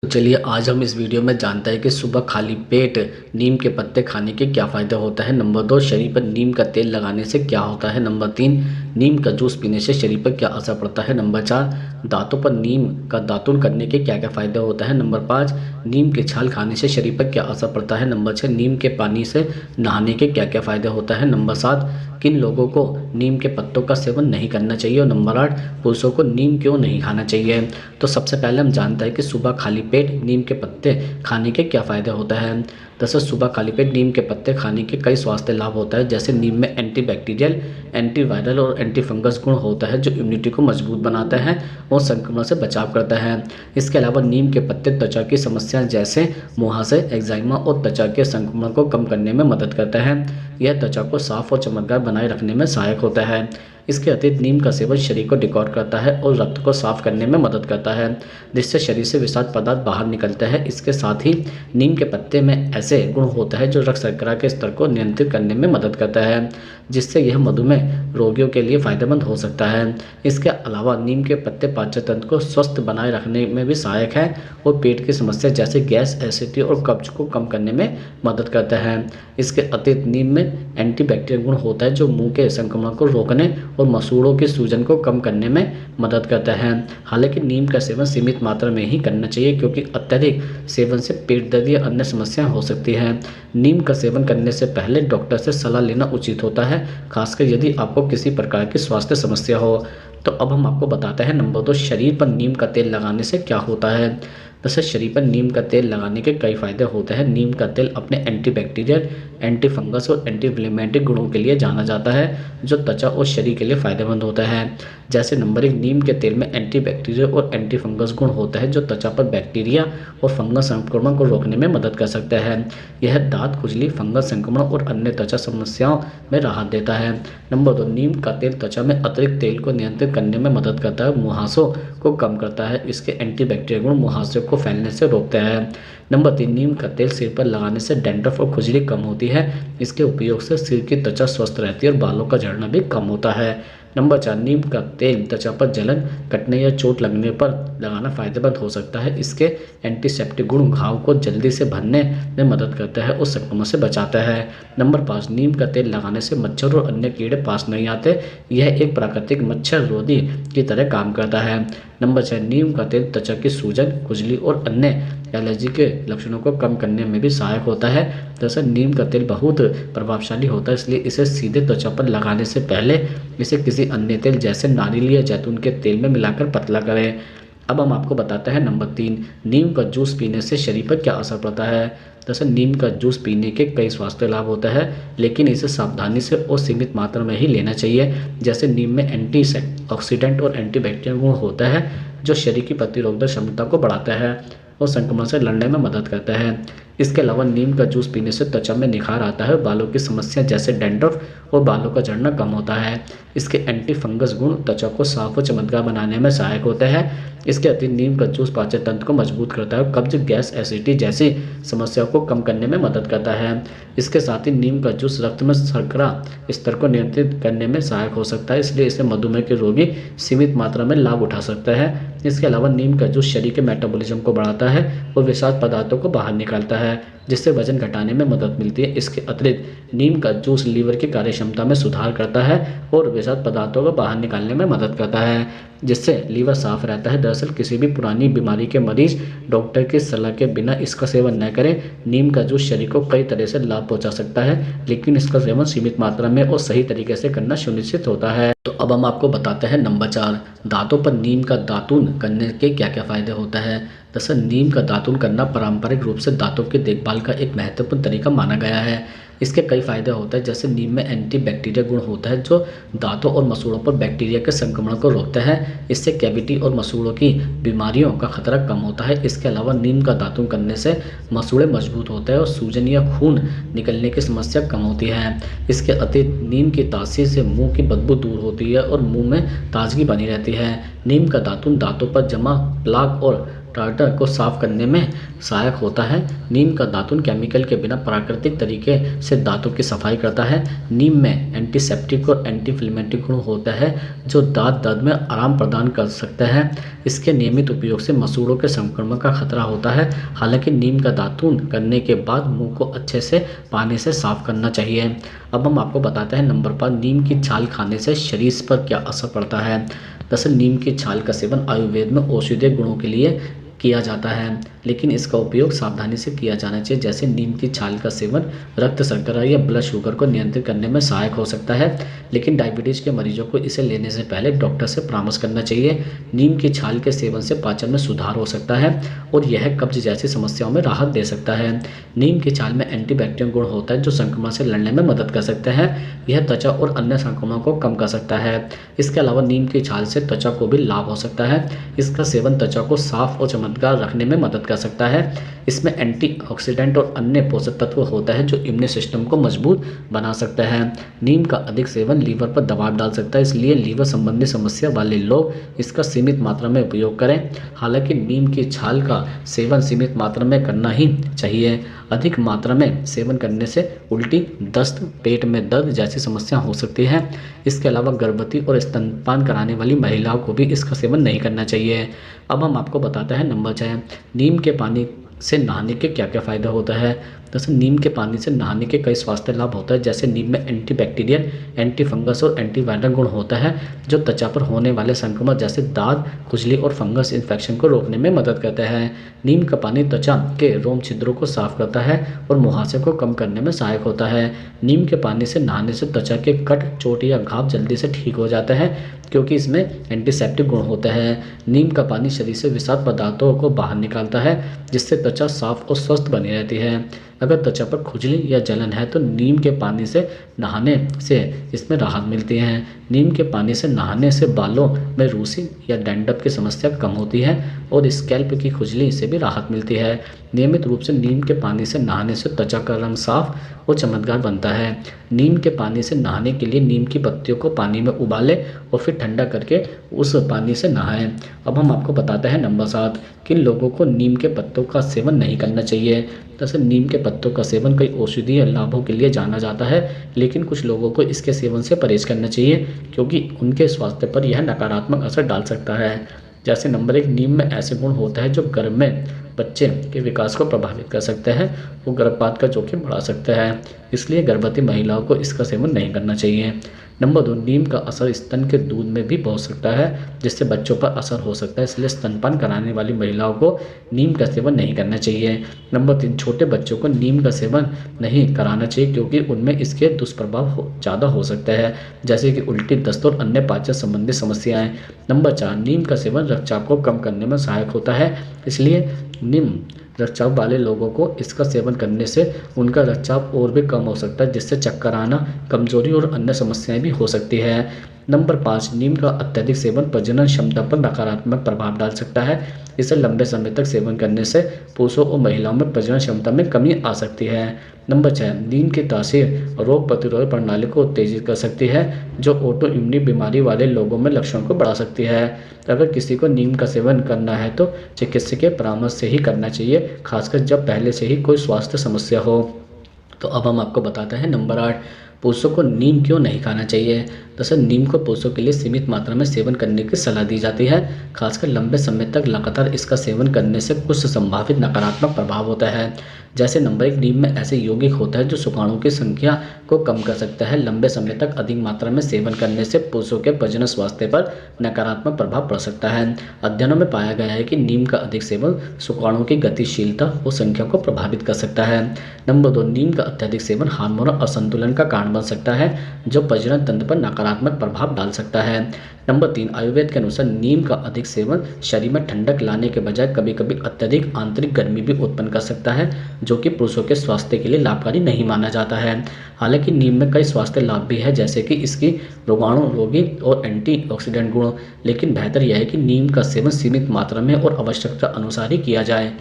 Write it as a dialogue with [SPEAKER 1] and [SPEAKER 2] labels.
[SPEAKER 1] तो चलिए आज हम इस वीडियो में जानते हैं कि सुबह खाली पेट नीम के पत्ते खाने के क्या फ़ायदा होता है। नंबर 2, शरीर पर नीम का तेल लगाने से क्या होता है। नंबर 3, नीम का जूस पीने से शरीर पर क्या असर पड़ता है। नंबर 4, दांतों पर नीम का दातुन करने के क्या क्या फ़ायदा होता है। नंबर 5, नीम के छाल खाने से शरीर पर क्या असर पड़ता है। नंबर 6, नीम के पानी से नहाने के क्या क्या फ़ायदा होता है। नंबर 7, किन लोगों को नीम के पत्तों का सेवन नहीं करना चाहिए। और नंबर 8, पुरुषों को नीम क्यों नहीं खाना चाहिए। तो सबसे पहले हम जानते हैं कि सुबह खाली पेट नीम के पत्ते खाने के क्या फ़ायदे होता है। दरअसल सुबह खाली पेट नीम के पत्ते खाने के कई स्वास्थ्य लाभ होता है। जैसे नीम में एंटीबैक्टीरियल, एंटीवायरल और एंटी फंगस गुण होता है जो इम्यूनिटी को मजबूत बनाता है और संक्रमण से बचाव करता है। इसके अलावा नीम के पत्ते त्वचा की समस्याएं जैसे मुहासे, एक्जिमा और त्वचा के संक्रमण को कम करने में मदद करता है। यह त्वचा को साफ और चमकदार बनाए रखने में सहायक होता है। इसके अतिरिक्त नीम का सेवन शरीर को डिटॉक्स करता है और रक्त को साफ करने में मदद करता है, जिससे शरीर से विषाक्त पदार्थ बाहर निकलते हैं। इसके साथ ही नीम के पत्ते में ऐसे गुण होता है जो रक्त शर्करा के स्तर को नियंत्रित करने में मदद करता है, जिससे यह मधुमेह रोगियों के लिए फायदेमंद हो सकता है। इसके अलावा नीम के पत्ते पाचन तंत्र को स्वस्थ बनाए रखने में भी सहायक है और पेट की समस्या जैसे गैस, एसिडिटी और कब्ज को कम करने में मदद करता है। इसके अतिरिक्त नीम में एंटीबैक्टीरियल गुण होता है जो मुंह के संक्रमण को रोकने और मसूड़ों की सूजन को कम करने में मदद करता है। हालांकि नीम का सेवन सीमित मात्रा में ही करना चाहिए क्योंकि अत्यधिक सेवन से पेट दर्द या अन्य समस्याएं हो सकती हैं। नीम का सेवन करने से पहले डॉक्टर से सलाह लेना उचित होता है, खासकर यदि आपको किसी प्रकार की स्वास्थ्य समस्या हो। तो अब हम आपको बताते हैं नंबर 2, शरीर पर नीम का तेल लगाने से क्या होता है। वैसे शरीर पर नीम का तेल लगाने के कई फायदे होते हैं। नीम का तेल अपने एंटीबैक्टीरियल, एंटी फंगस और एंटी इन्फ्लेमेटरी गुणों के लिए जाना जाता है जो त्वचा और शरीर के लिए फायदेमंद होता है। जैसे नंबर 1, नीम के तेल में एंटीबैक्टीरियल और एंटी फंगस गुण होता है जो त्वचा पर बैक्टीरिया और फंगस संक्रमण को रोकने में मदद कर सकता है। यह दांत खुजली, फंगस संक्रमण और अन्य त्वचा समस्याओं में राहत देता है। नंबर 2, नीम का तेल त्वचा में अतिरिक्त तेल को नियंत्रित करने में मदद करता है, मुहासों को कम करता है। इसके एंटीबैक्टीरियल गुण मुहासे को फैलने से रोकता है। नंबर 3, नीम का तेल सिर पर लगाने से डैंड्रफ और खुजली कम होती है। इसके उपयोग से सिर की त्वचा स्वस्थ रहती है और बालों का झड़ना भी कम होता है। नंबर 4, नीम का तेल त्वचा पर जलन, कटने या चोट लगने पर लगाना फायदेमंद हो सकता है। इसके एंटीसेप्टिक गुण घाव को जल्दी से भरने में मदद करता है और संक्रमण से बचाता है। नंबर 5, नीम का तेल लगाने से मच्छर और अन्य कीड़े पास नहीं आते। यह एक प्राकृतिक मच्छर रोधी की तरह काम करता है। नंबर 6, नीम का तेल त्वचा की सूजन, खुजली और अन्य एलर्जी के लक्षणों को कम करने में भी सहायक होता है। दरअसल नीम का तेल बहुत प्रभावशाली होता है, इसलिए इसे सीधे त्वचा पर लगाने से पहले इसे किसी अन्य तेल जैसे नारियल या जैतून के तेल में मिलाकर पतला करें। अब हम आपको बताते हैं नंबर 3, नीम का जूस पीने से शरीर पर क्या असर पड़ता है। दरअसल नीम का जूस पीने के कई स्वास्थ्य लाभ होता है, लेकिन इसे सावधानी से और सीमित मात्रा में ही लेना चाहिए। जैसे नीम में एंटी ऑक्सीडेंट और एंटीबैक्टीरियल गुण होता है जो शरीर की प्रतिरोधक क्षमता को बढ़ाता है और संक्रमण से लड़ने में मदद करता है। इसके अलावा नीम का जूस पीने से त्वचा में निखार आता है, बालों की समस्या जैसे डैंड्रफ और बालों का झड़ना कम होता है। इसके एंटी फंगस गुण त्वचा को साफ और चमकदार बनाने में सहायक होते हैं। इसके अतिरिक्त नीम का जूस पाचन तंत्र को मजबूत करता है और कब्ज, गैस, एसिडिटी जैसी समस्याओं को कम करने में मदद करता है। इसके साथ ही नीम का जूस रक्त में शर्करा स्तर को नियंत्रित करने में सहायक हो सकता है, इसलिए इसे मधुमेह के रोगी सीमित मात्रा में लाभ उठा सकता है। इसके अलावा नीम का जूस शरीर के मेटाबॉलिज्म को बढ़ाता है और विषाक्त पदार्थों को बाहर निकालता है, जिससे वजन घटाने में मदद मिलती है। इसके अतिरिक्त नीम का जूस लीवर की कार्यक्षमता में सुधार करता है और विषाक्त पदार्थों को बाहर निकालने में मदद करता है, जिससे लीवर साफ रहता है। दरअसल किसी भी पुरानी बीमारी के मरीज डॉक्टर की सलाह के बिना इसका सेवन न करें। नीम का जूस शरीर को कई तरह से लाभ पहुंचा सकता है, लेकिन इसका सेवन सीमित मात्रा में और सही तरीके से करना सुनिश्चित होता है। तो अब हम आपको बताते हैं नंबर 4, दांतों पर नीम का दातुन करने के क्या क्या फायदे होता है। दरअसल नीम का दातुन करना पारंपरिक रूप से दांतों की देखभाल का एक महत्वपूर्ण तरीका माना गया है। इसके कई फायदे होते हैं, जैसे नीम में एंटीबैक्टीरियल गुण होता है जो दांतों और मसूड़ों पर बैक्टीरिया के संक्रमण को रोकता है। इससे कैविटी और मसूड़ों की बीमारियों का खतरा कम होता है। इसके अलावा नीम का दातुन करने से मसूड़े मजबूत होते हैं और सूजन या खून निकलने की समस्या कम होती है। इसके अतिरिक्त नीम की तासीर से मुंह की बदबू दूर होती है और मुंह में ताजगी बनी रहती है। नीम का दातुन दांतों पर जमा प्लाक और टार्टर को साफ करने में सहायक होता है। नीम का दातुन केमिकल के बिना प्राकृतिक तरीके से दांतों की सफाई करता है। नीम में एंटीसेप्टिक और एंटी इन्फ्लेमेटरी गुण होता है जो दांत दर्द में आराम प्रदान कर सकता है। इसके नियमित उपयोग से मसूड़ों के संक्रमण का खतरा होता है। हालांकि नीम का दातुन करने के बाद मुंह को अच्छे से पानी से साफ करना चाहिए। अब हम आपको बताते हैं नंबर 5, नीम की छाल खाने से शरीर पर क्या असर पड़ता है। दरअसल नीम की छाल का सेवन आयुर्वेद में औषधीय गुणों के लिए किया जाता है, लेकिन इसका उपयोग सावधानी से किया जाना चाहिए। जैसे नीम की छाल का सेवन रक्त शर्करा या ब्लड शुगर को नियंत्रित करने में सहायक हो सकता है, लेकिन डायबिटीज के मरीजों को इसे लेने से पहले डॉक्टर से परामर्श करना चाहिए। नीम की छाल के सेवन से पाचन में सुधार हो सकता है और यह कब्ज जैसी समस्याओं में राहत दे सकता है। नीम की छाल में एंटीबैक्टीरियल गुण होता है जो संक्रमण से लड़ने में मदद कर सकता है। यह त्वचा और अन्य संक्रमणों को कम कर सकता है। इसके अलावा नीम की छाल से त्वचा को भी लाभ हो सकता है। इसका सेवन त्वचा को साफ और चमकदार रखने में मदद कर सकता है। इसमें एंटीऑक्सीडेंट और अन्य पोषक तत्व होता है जो इम्यून सिस्टम को मजबूत बना सकता है। नीम का अधिक सेवन लीवर पर दबाव डाल सकता है, इसलिए लीवर संबंधी समस्या वाले लोग इसका सीमित मात्रा में उपयोग करें। हालांकि नीम की छाल का सेवन सीमित मात्रा में करना ही चाहिए। अधिक मात्रा में सेवन करने से उल्टी, दस्त, पेट में दर्द जैसी समस्या हो सकती है। इसके अलावा गर्भवती और स्तनपान कराने वाली महिलाओं को भी इसका सेवन नहीं करना चाहिए। अब हम आपको बताते हैं नंबर 6, नीम के पानी से नहाने के क्या क्या फ़ायदा होता है। दरअसल नीम के पानी से नहाने के कई स्वास्थ्य लाभ होता है। जैसे नीम में एंटीबैक्टीरियल, एंटी फंगस और एंटीवायरल गुण होता है जो त्वचा पर होने वाले संक्रमण जैसे दाग, खुजली और फंगस इन्फेक्शन को रोकने में मदद करता है। नीम का पानी त्वचा के रोम छिद्रों को साफ करता है और मुहासे को कम करने में सहायक होता है। नीम के पानी से नहाने से त्वचा के कट, चोट या घाव जल्दी से ठीक हो जाता है क्योंकि इसमें एंटीसेप्टिक गुण होता है। नीम का पानी शरीर से विषाक्त पदार्थों को बाहर निकालता है जिससे त्वचा साफ और स्वस्थ बनी रहती है। अगर त्वचा पर खुजली या जलन है तो नीम के पानी से नहाने से इसमें राहत मिलती है। नीम के पानी से नहाने से बालों में रूसी या डैंड्रफ की समस्या कम होती है और स्कैल्प की खुजली से भी राहत मिलती है। नियमित रूप से नीम के पानी से नहाने से त्वचा का रंग साफ और चमकदार बनता है। नीम के पानी से नहाने के लिए नीम की पत्तियों को पानी में उबालें और फिर ठंडा करके उस पानी से नहाएं। अब हम आपको बताते हैं नंबर 7, किन लोगों को नीम के पत्तों का सेवन नहीं करना चाहिए। दरअसल नीम के पत्तों का सेवन कई औषधीय लाभों के लिए जाना जाता है, लेकिन कुछ लोगों को इसके सेवन से परहेज करना चाहिए क्योंकि उनके स्वास्थ्य पर यह नकारात्मक असर डाल सकता है। जैसे नंबर 1, नीम में ऐसे गुण होते हैं जो गर्भ में बच्चे के विकास को प्रभावित कर सकते हैं, वो गर्भपात का जोखिम बढ़ा सकता है, इसलिए गर्भवती महिलाओं को इसका सेवन नहीं करना चाहिए। नंबर 2, नीम का असर स्तन के दूध में भी हो सकता है जिससे बच्चों पर असर हो सकता है, इसलिए स्तनपान कराने वाली महिलाओं को नीम का सेवन नहीं करना चाहिए। नंबर 3, छोटे बच्चों को नीम का सेवन नहीं कराना चाहिए क्योंकि उनमें इसके दुष्प्रभाव ज़्यादा हो सकते हैं जैसे कि उल्टी, दस्त और अन्य पाचन संबंधी समस्याएं। नंबर 4, नीम का सेवन रक्तचाप को कम करने में सहायक होता है, इसलिए नीम रक्तचाप वाले लोगों को इसका सेवन करने से उनका रक्तचाप और भी कम हो सकता है जिससे चक्कर आना, कमजोरी और अन्य समस्याएं भी हो सकती है। नंबर 5, नीम का अत्यधिक सेवन प्रजनन क्षमता पर नकारात्मक प्रभाव डाल सकता है। इसे लंबे समय तक सेवन करने से पुरुषों और महिलाओं में प्रजनन क्षमता में कमी आ सकती है। नंबर 6, नीम की तासीर रोग प्रतिरोधक प्रणाली को उत्तेजित कर सकती है जो ऑटो इम्यून बीमारी वाले लोगों में लक्षणों को बढ़ा सकती है। अगर किसी को नीम का सेवन करना है तो चिकित्सक के परामर्श से ही करना चाहिए, खासकर जब पहले से ही कोई स्वास्थ्य समस्या हो। तो अब हम आपको बताते हैं नंबर 8, पुरुषों को नीम क्यों नहीं खाना चाहिए। दरअसल नीम को पुरुषों के लिए सीमित मात्रा में सेवन करने की सलाह दी जाती है, खासकर लंबे समय तक लगातार इसका सेवन करने से कुछ संभावित नकारात्मक प्रभाव होता है। जैसे नंबर 1, नीम में ऐसे यौगिक होता है जो शुक्राणुओं की संख्या को कम कर सकता है। लंबे समय तक अधिक मात्रा में सेवन करने से पुरुषों के प्रजनन स्वास्थ्य पर नकारात्मक प्रभाव पड़ सकता है। अध्ययनों में पाया गया है कि नीम का अधिक सेवन शुक्राणुओं की गतिशीलता और संख्या को प्रभावित कर सकता है। नंबर 2, नीम का अत्यधिक सेवन हार्मोनल असंतुलन का कारण बन सकता है जो प्रजनन तंत्र पर नकारात्मक प्रभाव डाल सकता है। नंबर 3, आयुर्वेद के अनुसार नीम का अधिक सेवन शरीर में ठंडक लाने के बजाय कभी कभी अत्यधिक आंतरिक गर्मी भी उत्पन्न कर सकता है जो कि पुरुषों के स्वास्थ्य के लिए लाभकारी नहीं माना जाता है। हालांकि नीम में कई स्वास्थ्य लाभ भी है जैसे कि इसकी रोगाणु रोधी और एंटीऑक्सीडेंट गुण, लेकिन बेहतर यह है कि नीम का सेवन सीमित मात्रा में और आवश्यकता अनुसार ही किया जाए।